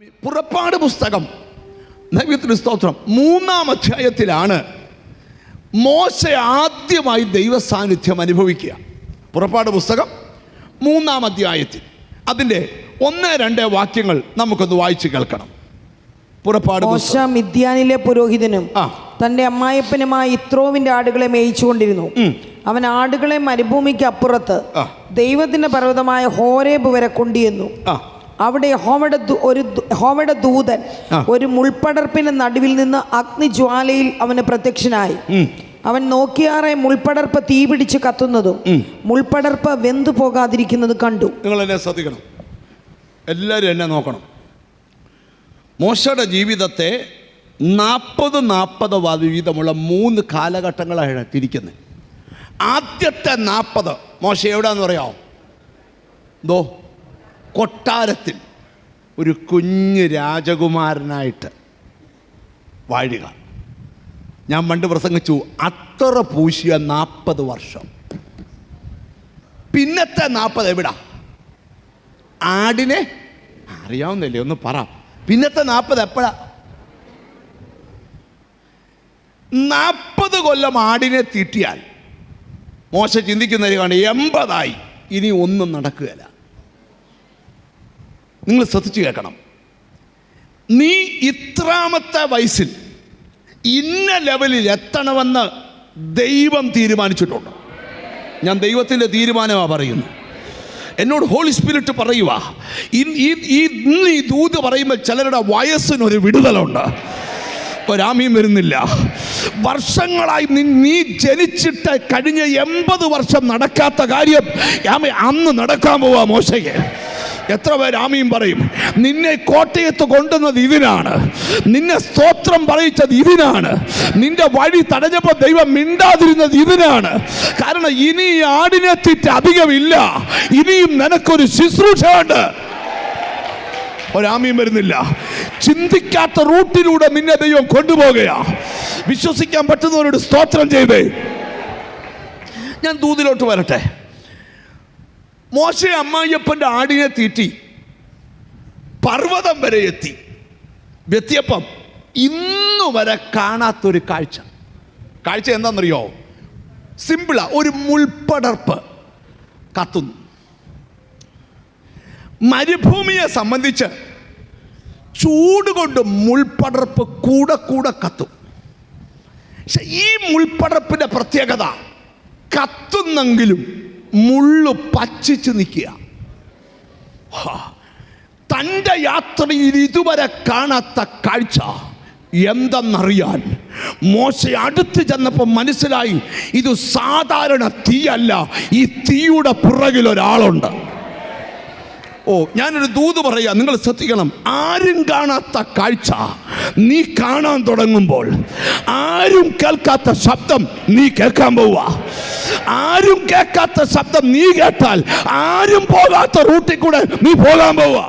പുറപ്പാട് പുസ്തകം ദൈവത്തിന് സ്തോത്രം 3-ാം അധ്യായത്തിലാണ് മോശ ആദ്യമായി ദൈവസാന്നിധ്യം അനുഭവിക്കുക. പുറപ്പാട് പുസ്തകം 3-ാം അധ്യായത്തിൽ അതിൻ്റെ 1-2 വാക്യങ്ങൾ നമുക്കൊന്ന് വായിച്ച് കേൾക്കണം. പുറപ്പാട് മോശ മിദ്യാനിലെ പുരോഹിതനും തൻ്റെ അമ്മായപ്പനുമായ യിത്രോവിൻ്റെ ആടുകളെ മേയിച്ചുകൊണ്ടിരുന്നു. അവൻ ആടുകളെ മരുഭൂമിക്ക് അപ്പുറത്ത് ദൈവത്തിൻ്റെ പർവ്വതമായ ഹോരേബ് വരെ കൊണ്ടുവന്നു. അവിടെ യഹോവയുടെ ദൂതൻ ഒരു മുൾപ്പടർപ്പിന്റെ നടുവിൽ നിന്ന് അഗ്നിജ്വാലയിൽ അവന് പ്രത്യക്ഷനായി. അവൻ നോക്കിയാറെ മുൾപ്പടർപ്പ് തീ പിടിച്ച് കത്തുന്നതും മുൾപ്പടർപ്പ് വെന്തു പോകാതിരിക്കുന്നതും കണ്ടു. നിങ്ങൾ എന്നെ ശ്രദ്ധിക്കണം, എല്ലാവരും എന്നെ നോക്കണം. മോശയുടെ ജീവിതത്തെ 40 വീതമുള്ള 3 കാലഘട്ടങ്ങളാണ് തിരിക്കുന്നത്. ആദ്യത്തെ 40 മോശ എവിടെയാന്ന് പറയാമോ? കൊട്ടാരത്തിൽ ഒരു കുഞ്ഞ് രാജകുമാരനായിട്ട് വാഴുക. ഞാൻ പണ്ട് പ്രസംഗിച്ചു, അത്ര പൂശിയ 40 വർഷം. പിന്നത്തെ 40 എവിടാ? ആടിനെ അറിയാവുന്നില്ലേ? ഒന്ന് പറ. പിന്നത്തെ 40 എപ്പോഴാ? 40 കൊല്ലം ആടിനെ തീറ്റിയാൽ മോശ ചിന്തിക്കുന്നത് കാണും, 80 ഇനി ഒന്നും നടക്കുകയില്ല. നിങ്ങൾ ശ്രദ്ധിച്ചു കേൾക്കണം. നീ ഇത്രാമത്തെ വയസ്സിൽ ഇന്ന ലെവലിൽ എത്തണമെന്ന് ദൈവം തീരുമാനിച്ചിട്ടുണ്ട്. ഞാൻ ദൈവത്തിൻ്റെ തീരുമാനമാണ് പറയുന്നത്. എന്നോട് ഹോളി സ്പിരിറ്റ് പറയുക, ഇന്ന് ഈ ദൂത് പറയുമ്പോൾ ചിലരുടെ വയസ്സിനൊരു വിടുതലുണ്ട്. ഒരാമയും വരുന്നില്ല. വർഷങ്ങളായി നീ ജനിച്ചിട്ട് കഴിഞ്ഞ 80 വർഷം നടക്കാത്ത കാര്യം അന്ന് നടക്കാൻ പോവാ മോശയ്ക്ക്. എത്ര പേര് ആമീൻ പറയും? നിന്നെ കോട്ടയത്ത് കൊണ്ടുവന്നത് ഇതിനാണ്, നിന്നെ സ്തോത്രം പറയിച്ചത് ഇതിനാണ്, നിന്റെ വഴി തടഞ്ഞപ്പോൾ ദൈവം മിണ്ടാതിരുന്നത് ഇതിനാണ്. കാരണം ഇനി ആടിനെ തീറ്റ അധികമില്ല, ഇനിയും നിനക്കൊരു ശുശ്രൂഷ ഉണ്ട്. ഒരാമീൻ വരുന്നില്ല. ചിന്തിക്കാത്ത റൂട്ടിലൂടെ നിന്നെ ദൈവം കൊണ്ടുപോകുകയാ. വിശ്വസിക്കാൻ പറ്റുന്നവരോട് സ്തോത്രം ചെയ്തേ. ഞാൻ ദൂതിലോട്ട് വരട്ടെ. മോശ അമ്മായിയപ്പൻ്റെ ആടിനെ തീറ്റി പർവ്വതം വരെ എത്തിയപ്പം ഇന്നു വരെ കാണാത്തൊരു കാഴ്ച എന്താണെന്നറിയോ? സിമ്പിളാ. ഒരു മുൾപ്പടർപ്പ് കത്തുന്നു. മരുഭൂമിയെ സംബന്ധിച്ച് ചൂട് കൊണ്ട് മുൾപ്പടർപ്പ് കൂടെ കത്തും. പക്ഷെ ഈ മുൾപ്പടർപ്പിൻ്റെ പ്രത്യേകത, കത്തുന്നെങ്കിലും മുള്ളു പച്ചിച്ച് നിൽക്കുക. തൻ്റെ യാത്രയിൽ ഇതുവരെ കാണാത്ത കാഴ്ച എന്തെന്നറിയാൻ മോശ അടുത്ത് ചെന്നപ്പോൾ മനസ്സിലായി, ഇത് സാധാരണ തീയല്ല, ഈ തീയുടെ പുറകിൽ ഒരാളുണ്ട്. ഞാനൊരു ദൂത് പറയാം, നിങ്ങൾ ശ്രദ്ധിക്കണം. ആരും കാണാത്ത കാഴ്ച നീ കാണാൻ തുടങ്ങുമ്പോൾ, ആരും കേൾക്കാത്ത ശബ്ദം നീ കേൾക്കാൻ പോവുക. ആരും കേൾക്കാത്ത ശബ്ദം നീ കേട്ടാൽ ആരും പോകാത്ത റൂട്ടിൽ കൂടെ നീ പോകാൻ പോവുക.